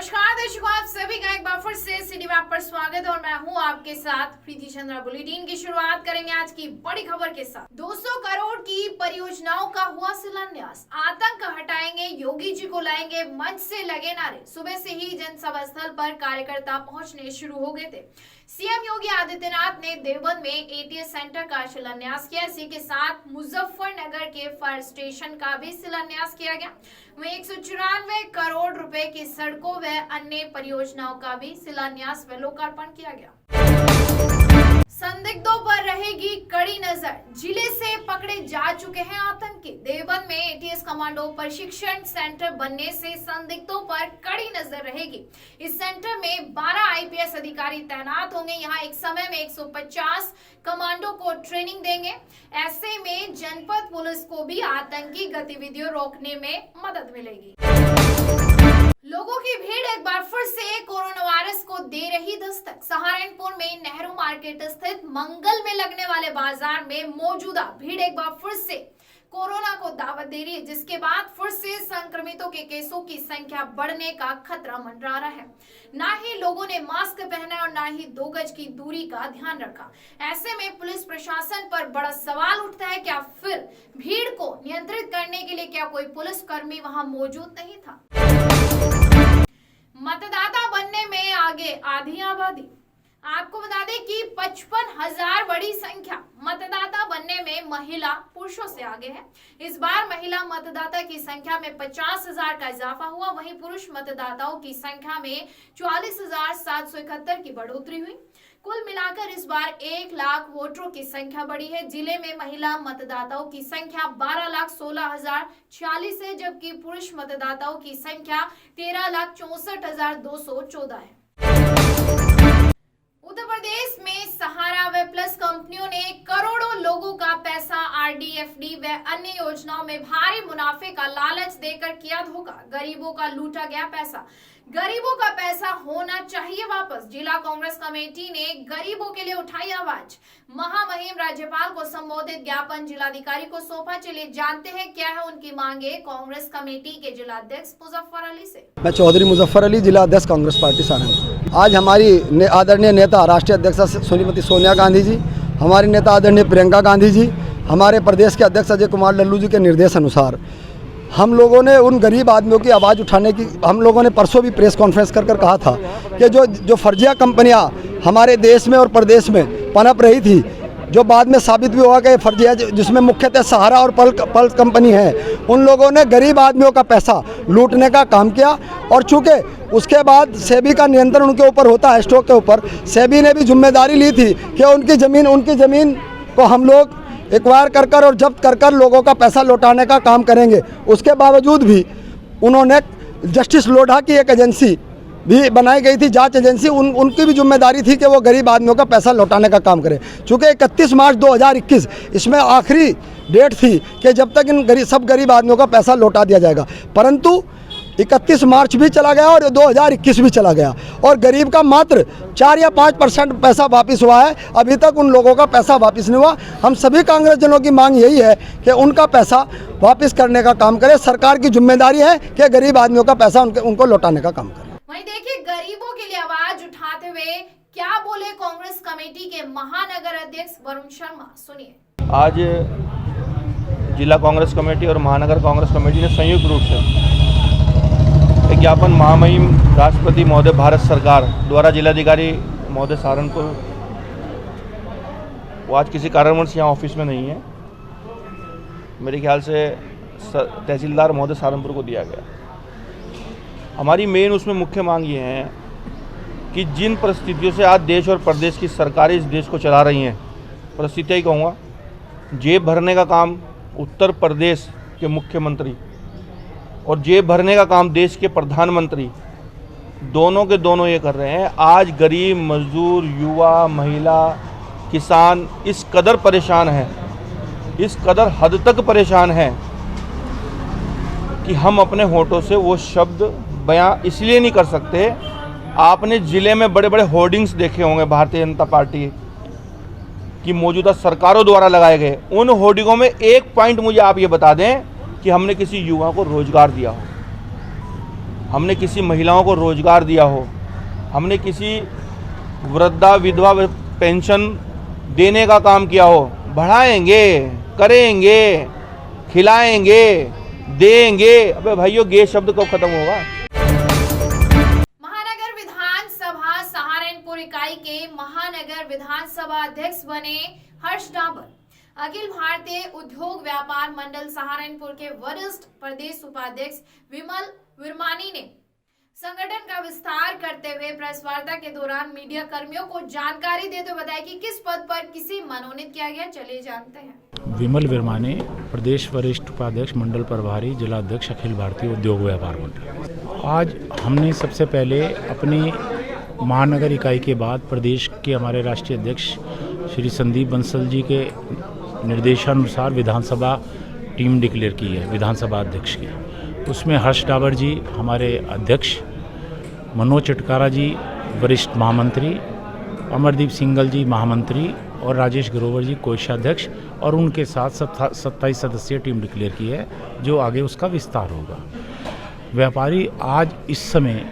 नमस्कार दर्शकों, आप सभी का एक बार फिर से सिटी मैप पर स्वागत है और मैं हूं आपके साथ प्रीति चंद्रा। बुलेटिन की शुरुआत करेंगे आज की बड़ी खबर के साथ। 200 करोड़ की परियोजनाओं का हुआ शिलान्यास। आतंक हटाएंगे, योगी जी को लाएंगे, मंच से लगे नारे। सुबह से ही जनसभा स्थल पर कार्यकर्ता पहुंचने शुरू हो गए थे। सीएम योगी आदित्यनाथ ने देवबंद में एटीएस सेंटर का शिलान्यास किया। इसी के साथ मुजफ्फरनगर के फायर स्टेशन का भी शिलान्यास किया गया। वहीं 194 करोड़ रुपए की सड़कों व अन्य परियोजनाओं का भी शिलान्यास व लोकार्पण किया गया। संदिग्धों पर रहेगी कड़ी नजर। जिले से पकड़े जा चुके हैं आतंकी। देवबंद में एटीएस कमांडो प्रशिक्षण सेंटर बनने से संदिग्धों पर कड़ी नजर रहेगी। इस सेंटर में 12 आईपीएस अधिकारी तैनात होंगे। यहाँ एक समय में 150 कमांडो को ट्रेनिंग देंगे। ऐसे में जनपद पुलिस को भी आतंकी गतिविधियों रोकने में मदद मिलेगी। लोगों की भीड़ एक बार फिर से कोरोना वायरस को दे रही दस्तक। सहारनपुर में नेहरू मार्केट स्थित मंगल में लगने वाले बाजार में मौजूदा भीड़ एक बार फिर से कोरोना को दावत दे रही है, जिसके बाद फिर से संक्रमितों के केसों की संख्या बढ़ने का खतरा मंडरा रहा है। ना ही लोगों ने मास्क पहना और ना ही 2 गज की दूरी का ध्यान रखा। ऐसे में पुलिस प्रशासन पर बड़ा सवाल उठता है, क्या फिर भीड़ को नियंत्रित करने के लिए क्या कोई पुलिसकर्मी वहां मौजूद नहीं था? मतदाता बनने में आगे आधी आबादी। आपको बता दें कि 55,000 बड़ी संख्या मतदाता बनने में महिला पुरुषों से आगे है। इस बार महिला मतदाता की संख्या में 50,000 का इजाफा हुआ। वहीं पुरुष मतदाताओं की संख्या में 44,771 की बढ़ोतरी हुई। कुल मिलाकर इस बार 1 लाख वोटरों की संख्या बढ़ी है। जिले में महिला मतदाताओं की संख्या 12,16,046 है, जबकि पुरुष मतदाताओं की संख्या 13,64,214 है। उत्तर प्रदेश में सहारा व प्लस कंपनियों ने करोड़ों लोगों का पैसा आरडी, एफडी व अन्य योजनाओं में भारी मुनाफे का लालच देकर किया धोखा। गरीबों का लूटा गया पैसा। गरीबों का पैसा होना चाहिए वापस। जिला कांग्रेस कमेटी ने गरीबों के लिए उठाई आवाज। महामहिम राज्यपाल को संबोधित ज्ञापन जिलाधिकारी को सौंपा। चलिए जानते हैं क्या है उनकी मांगे कांग्रेस कमेटी के जिलाध्यक्ष मुजफ्फर अली से। मैं चौधरी मुजफ्फर अली, जिला अध्यक्ष कांग्रेस पार्टी सारण। आज हमारी आदरणीय नेता राष्ट्रीय अध्यक्षा श्रीमती सोनिया गांधी जी, हमारी नेता आदरणीय प्रियंका गांधी जी, हमारे प्रदेश के अध्यक्ष अजय कुमार लल्लू जी के निर्देश अनुसार हम लोगों ने उन गरीब आदमियों की आवाज़ उठाने की, हम लोगों ने परसों भी प्रेस कॉन्फ्रेंस कर कहा था कि जो फर्जिया कंपनियां हमारे देश में और प्रदेश में पनप रही थी, जो बाद में साबित भी हुआ कि फर्जिया, जिसमें मुख्यतः सहारा और पल्स कंपनी है, उन लोगों ने गरीब आदमियों का पैसा लूटने का काम किया। और चूँकि उसके बाद सेबी का नियंत्रण उनके ऊपर होता है, स्टॉक के ऊपर, सेबी ने भी जिम्मेदारी ली थी कि उनकी ज़मीन को हम लोग एक्वायर कर और जब्त कर लोगों का पैसा लौटाने का काम करेंगे। उसके बावजूद भी उन्होंने जस्टिस लोढ़ा की एक एजेंसी भी बनाई गई थी, जांच एजेंसी, उनकी भी जिम्मेदारी थी कि वो गरीब आदमियों का पैसा लौटाने का काम करें। चूँकि 31 मार्च 2021 इसमें आखिरी डेट थी कि जब तक इन सब गरीब आदमियों का पैसा लौटा दिया जाएगा, परंतु 31 मार्च भी चला गया और 2021 भी चला गया और गरीब का मात्र 4 या 5% पैसा वापस हुआ है। अभी तक उन लोगों का पैसा वापस नहीं हुआ। हम सभी कांग्रेस जनों की मांग यही है कि उनका पैसा वापस करने का काम करे। सरकार की जिम्मेदारी है कि गरीब आदमियों का पैसा उनको लौटाने का काम करे। वहीं देखिए, गरीबों के लिए आवाज उठाते हुए क्या बोले कांग्रेस कमेटी के महानगर अध्यक्ष वरुण शर्मा, सुनिए। आज जिला कांग्रेस कमेटी और महानगर कांग्रेस कमेटी ने संयुक्त रूप से ज्ञापन महामहिम राष्ट्रपति महोदय भारत सरकार द्वारा जिलाधिकारी महोदय सहारनपुर, वो आज किसी कारणवश यहाँ ऑफिस में नहीं है, मेरे ख्याल से तहसीलदार महोदय सहारनपुर को दिया गया। हमारी मेन उसमें मुख्य मांग ये है कि जिन परिस्थितियों से आज देश और प्रदेश की सरकारें इस देश को चला रही हैं, परिस्थितियाँ ही कहूँगा, जेब भरने का काम उत्तर प्रदेश के मुख्यमंत्री और जेब भरने का काम देश के प्रधानमंत्री, दोनों के दोनों ये कर रहे हैं। आज गरीब, मजदूर, युवा, महिला, किसान इस कदर परेशान हैं, इस कदर हद तक परेशान हैं कि हम अपने होठों से वो शब्द बयां इसलिए नहीं कर सकते। आपने ज़िले में बड़े बड़े होर्डिंग्स देखे होंगे भारतीय जनता पार्टी की मौजूदा सरकारों द्वारा लगाए गए। उन होर्डिंगों में एक पॉइंट मुझे आप ये बता दें कि हमने किसी युवा को रोजगार दिया हो। हमने किसी महिलाओं को रोजगार दिया हो, हमने किसी वृद्धा विधवा पेंशन देने का काम किया हो, बढ़ाएंगे, करेंगे, खिलाएंगे, देंगे। अबे भाइयों, गे शब्द कब खत्म होगा? महानगर विधानसभा सहारनपुर इकाई के महानगर विधानसभा अध्यक्ष बने हर्ष डाबर। अखिल भारतीय उद्योग व्यापार मंडल सहारनपुर के वरिष्ठ प्रदेश उपाध्यक्ष विमल विरमानी ने संगठन का विस्तार करते हुए प्रेस वार्ता के दौरान मीडिया कर्मियों को जानकारी देते हुए बताया कि किस पद पर किसे मनोनीत किया गया। चलिए जानते हैं। विमल विरमानी, प्रदेश वरिष्ठ उपाध्यक्ष मंडल प्रभारी, जिला अध्यक्ष अखिल भारतीय उद्योग व्यापार मंडल। आज हमने सबसे पहले अपनी महानगर इकाई के बाद प्रदेश के हमारे राष्ट्रीय अध्यक्ष श्री संदीप बंसल जी के निर्देशानुसार विधानसभा टीम डिक्लेयर की है, विधानसभा अध्यक्ष की। उसमें हर्ष डाबर जी हमारे अध्यक्ष, मनोज चटकारा जी वरिष्ठ महामंत्री, अमरदीप सिंगल जी महामंत्री और राजेश ग्रोवर जी कोषाध्यक्ष, और उनके साथ 27 सदस्यीय टीम डिक्लेयर की है, जो आगे उसका विस्तार होगा। व्यापारी आज इस समय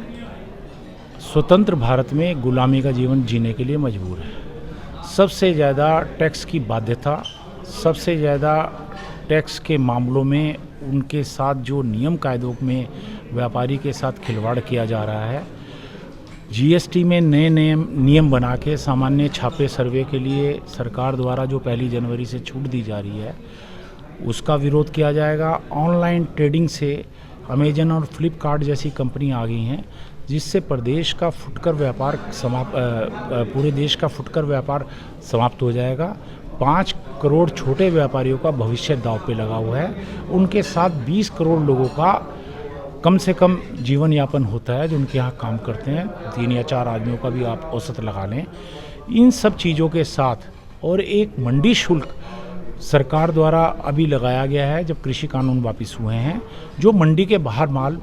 स्वतंत्र भारत में गुलामी का जीवन जीने के लिए मजबूर है। सबसे ज़्यादा टैक्स की बाध्यता, सबसे ज़्यादा टैक्स के मामलों में उनके साथ जो नियम कायदों में व्यापारी के साथ खिलवाड़ किया जा रहा है। जीएसटी में नए नियम बना के सामान्य छापे सर्वे के लिए सरकार द्वारा जो 1 जनवरी से छूट दी जा रही है, उसका विरोध किया जाएगा। ऑनलाइन ट्रेडिंग से अमेजन और फ्लिपकार्ट जैसी कंपनी आ गई हैं, जिससे प्रदेश का फुटकर व्यापार पूरे देश का फुटकर व्यापार समाप्त हो जाएगा। 5 करोड़ छोटे व्यापारियों का भविष्य दांव पे लगा हुआ है। उनके साथ 20 करोड़ लोगों का कम से कम जीवन यापन होता है, जो उनके यहाँ काम करते हैं। 3 या 4 आदमियों का भी आप औसत लगा लें। इन सब चीज़ों के साथ और एक मंडी शुल्क सरकार द्वारा अभी लगाया गया है, जब कृषि कानून वापस हुए हैं, जो मंडी के बाहर माल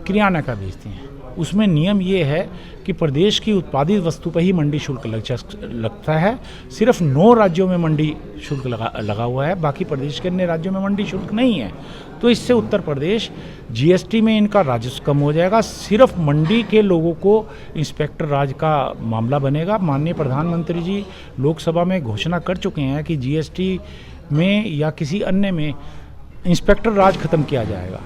किराना का बेचते हैं। उसमें नियम ये है कि प्रदेश की उत्पादित वस्तु पर ही मंडी शुल्क लगता है। सिर्फ 9 राज्यों में मंडी शुल्क लगा हुआ है, बाकी प्रदेश के अन्य राज्यों में मंडी शुल्क नहीं है। तो इससे उत्तर प्रदेश जीएसटी में इनका राजस्व कम हो जाएगा। सिर्फ मंडी के लोगों को इंस्पेक्टर राज का मामला बनेगा। माननीय प्रधानमंत्री जी लोकसभा में घोषणा कर चुके हैं कि जीएसटी में या किसी अन्य में इंस्पेक्टर राज खत्म किया जाएगा।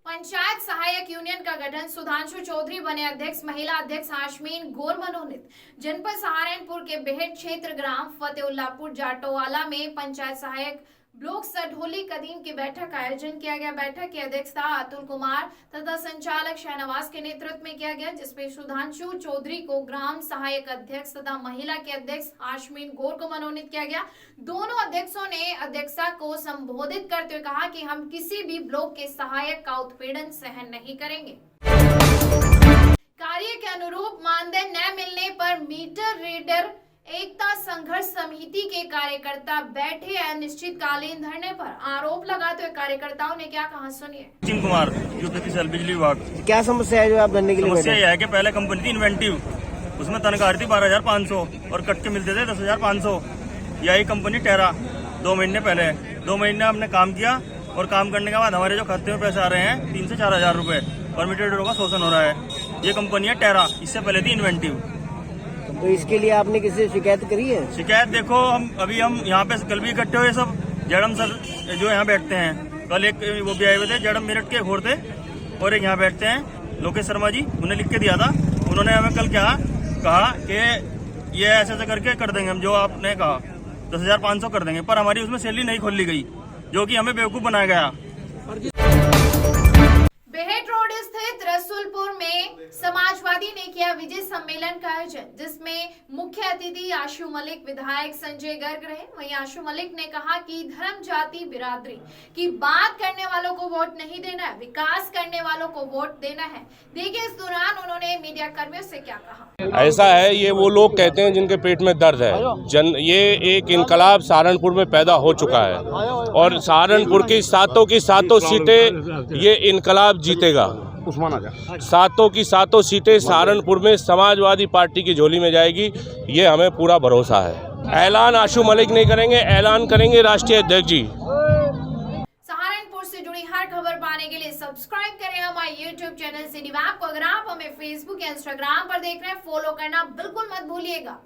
पंचायत सहायक यूनियन का गठन, सुधांशु चौधरी बने अध्यक्ष, महिला अध्यक्ष आश्मीन गौर मनोनीत। जनपद सहारनपुर के बेहट क्षेत्र ग्राम फतेहुल्लापुर जाटोवाला में पंचायत सहायक ब्लॉक सढोली कदीम की बैठक का आयोजन किया गया। बैठक की अध्यक्षता अतुल कुमार तथा संचालक शहनवाज के नेतृत्व में किया गया, जिसमें सुधांशु चौधरी को ग्राम सहायक अध्यक्ष तथा महिला के अध्यक्ष आश्मीन गौर को मनोनीत किया गया। दोनों अध्यक्षों ने अध्यक्षा को संबोधित करते हुए कहा कि हम किसी भी ब्लॉक के सहायक का उत्पीड़न सहन नहीं करेंगे। कार्य के अनुरूप मानदेय न मिलने पर मीटर रीडर एकता संघर्ष समिति के कार्यकर्ता बैठे अनिश्चितकालीन धरने पर। आरोप लगाते हुए कार्यकर्ताओं ने क्या कहा, सुनिए। सिंह कुमार, यूपीपीसीएल बिजली विभाग। क्या समस्या है जो आप धरने के लिए? समस्या यह है कि पहले कंपनी थी इन्वेंटिव, उसमें तनख्वाह थी 12,500 और कट के मिलते थे 10,500। यही कंपनी टेरा 2 महीने पहले 2 महीने हमने काम किया, और काम करने के बाद हमारे जो खाते में पैसे आ रहे हैं 3 से 4 हजार रुपए, और मीटर का शोषण हो रहा है। ये कंपनी है टेरा, इससे पहले थी इन्वेंटिव। तो इसके लिए आपने किसी से शिकायत करी है? शिकायत देखो, हम यहाँ पे कल भी इकट्ठे हुए सब, जड़म सर जो यहाँ बैठते हैं, कल एक वो भी आए हुए थे, जड़म मेरठ के घोर थे, और एक यहाँ बैठते हैं लोकेश शर्मा जी, उन्हें लिख के दिया था। उन्होंने हमें कल क्या कहा कि ये ऐसे ऐसे करके कर देंगे हम, जो आपने कहा 10,500 कर देंगे, पर हमारी उसमें सैलरी नहीं खोली गई, जो कि हमें बेवकूफ बनाया गया। बेहट रोड स्थित रसूलपुर में समाजवादी ने किया विजय सम्मेलन का आयोजन, जिसमें मुख्य अतिथि आशु मलिक, विधायक संजय गर्ग रहे। वहीं आशु मलिक ने कहा कि धर्म, जाति, बिरादरी की बात करने वालों को वोट नहीं देना है, विकास करने वालों को वोट देना है। देखिए, इस दौरान उन्होंने मीडिया कर्मियों से क्या कहा। ऐसा है, ये वो लोग कहते हैं जिनके पेट में दर्द है। ये एक इनकलाब सहारनपुर में पैदा हो चुका है, और सहारनपुर की सातों सीटें ये इनकलाब जीतेगा। सातों की सातों सीटें सहारनपुर में समाजवादी पार्टी की झोली में जाएगी, ये हमें पूरा भरोसा है। ऐलान आशु मलिक नहीं करेंगे, ऐलान करेंगे राष्ट्रीय अध्यक्ष जी। सहारनपुर से जुड़ी हर खबर पाने के लिए सब्सक्राइब करें हमारे YouTube चैनल सिटी वैब को। अगर आप हमें Facebook या Instagram पर देख रहे हैं, फॉलो करना बिल्कुल मत भूलिएगा।